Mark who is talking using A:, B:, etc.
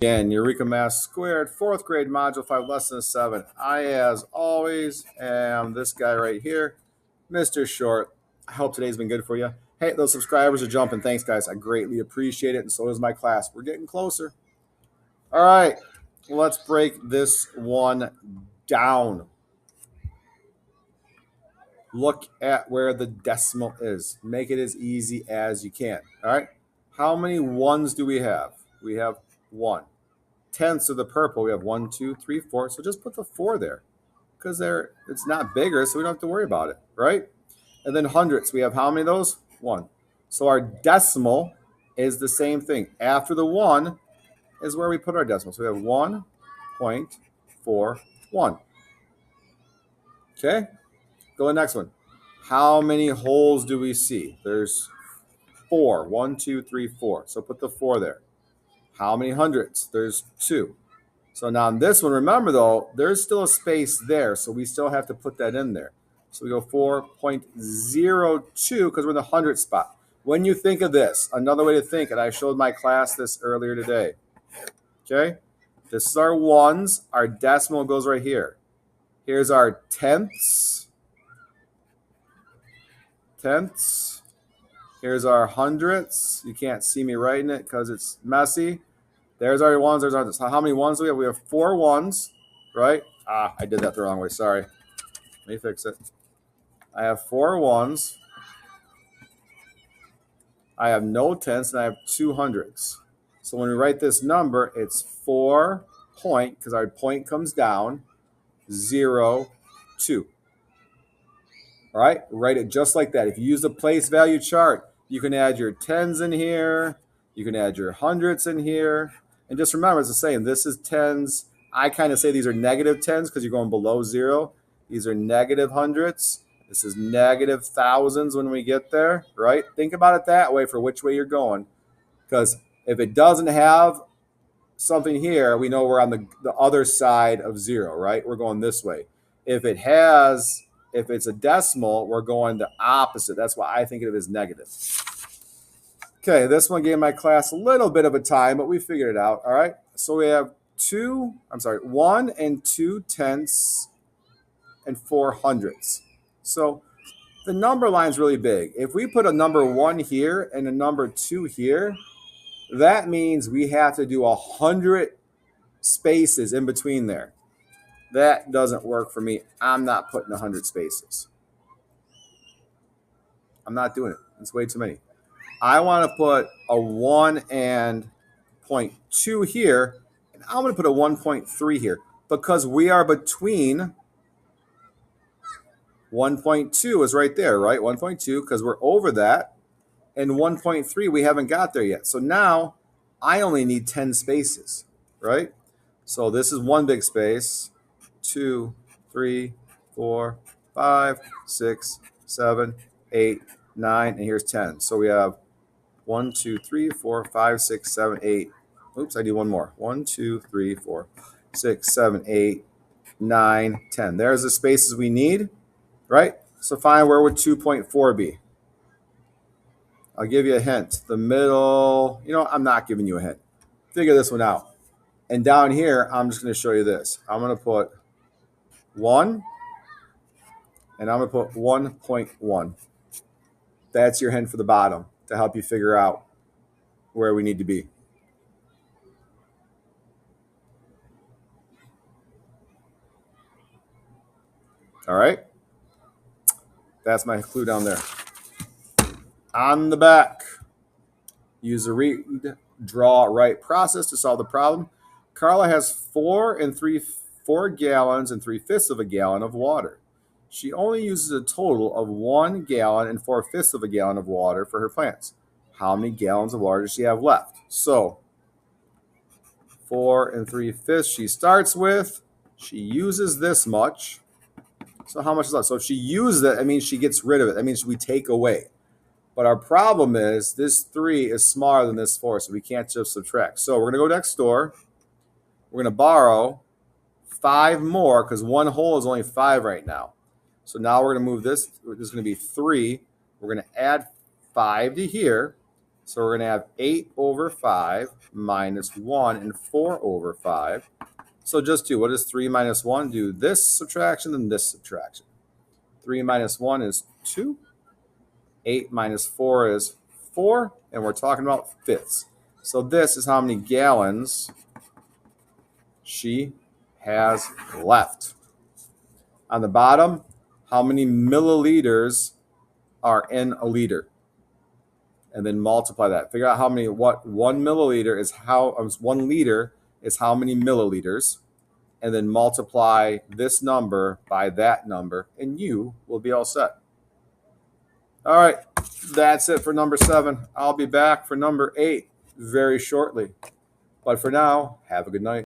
A: Again, Eureka Math Squared, 4th grade, Module 5, Lesson 7. I, as always, am this guy right here, Mr. Short. I hope today's been good for you. Hey, those subscribers are jumping. Thanks, guys. I greatly appreciate it, and so does my class. We're getting closer. All right, let's break this one down. Look at where the decimal is. Make it as easy as you can. All right, how many ones do we have? We have 1. Tenths of the purple, we have 1, 2, 3, 4. So just put the 4 there because it's not bigger, so we don't have to worry about it, right? And then hundredths, we have how many of those? 1. So our decimal is the same thing. After the 1 is where we put our decimal. So we have 1.41. Okay, go to the next one. How many holes do we see? There's 4. 1, 2, 3, 4. So put the 4 there. How many hundredths? There's 2. So now on this one, remember though, there's still a space there, so we still have to put that in there. So we go 4.02 because we're in the hundredth spot. When you think of this, another way to think, and I showed my class this earlier today. Okay, this is our ones. Our decimal goes right here. Here's our tenths. Here's our hundredths. You can't see me writing it because it's messy. There's our ones, there's our hundredths. How many ones do we have? We have 4 ones, right? I did that the wrong way, sorry. Let me fix it. I have 4 ones. I have no tenths, and I have 2 hundredths. So when we write this number, it's 4 point, because our point comes down, 0, 2. All right, write it just like that. If you use the place value chart, you can add your tens in here. You can add your hundredths in here. And just remember, it's the same. This is tens. I kind of say these are negative tens because you're going below 0. These are negative hundredths. This is negative thousands when we get there, right? Think about it that way for which way you're going. Because if it doesn't have something here, we know we're on the other side of 0, right? We're going this way. If it's a decimal, we're going the opposite. That's why I think of it as negative. Okay, this one gave my class a little bit of a time, but we figured it out. All right, so we have 1 and 2 tenths and 4 hundredths. So the number line's really big. If we put a number 1 here and a number 2 here, that means we have to do 100 spaces in between there. That doesn't work for me. I'm not putting 100 spaces. I'm not doing it. It's way too many. I want to put a 1 and 0.2 here, and I'm going to put a 1.3 here because we are between 1.2 is right there, right? 1.2 because we're over that, and 1.3 we haven't got there yet. So now I only need 10 spaces, right? So this is one big space, 2, 3, 4, 5, 6, 7, 8, 9, and here's 10. So we have 1, 2, 3, 4, 5, 6, 7, 8. Oops, I need one more. 1, 2, 3, 4, 6, 7, 8, 9, 10. There's the spaces we need, right? So find where would 2.4 be? I'll give you a hint. The middle, I'm not giving you a hint. Figure this one out. And down here, I'm just going to show you this. I'm going to put 1, and I'm going to put 1.1. That's your hint for the bottom to help you figure out where we need to be. All right. That's my clue down there. On the back, use the read, draw, write process to solve the problem. Carla has 4 gallons and 3/5 of a gallon of water. She only uses a total of 1 gallon and 4/5 of a gallon of water for her plants. How many gallons of water does she have left? So 4 3/5 she starts with. She uses this much. So how much is left? So if she uses it, that means she gets rid of it. That means we take away. But our problem is this 3 is smaller than this 4, so we can't just subtract. So we're going to go next door. We're going to borrow 5 more because 1 hole is only 5 right now. So now we're going to move this. This is going to be 3. We're going to add 5 to here. So we're going to have 8 over 5 minus 1 and 4 over 5. So just do, what does 3 minus 1 do? This subtraction and this subtraction. 3 minus 1 is 2. 8 minus 4 is 4. And we're talking about fifths. So this is how many gallons she has left. On the bottom, how many milliliters are in a liter? And then multiply that. Figure out how many, what 1 milliliter is how, 1 liter is how many milliliters. And then multiply this number by that number, and you will be all set. All right, that's it for number 7. I'll be back for number 8 very shortly. But for now, have a good night.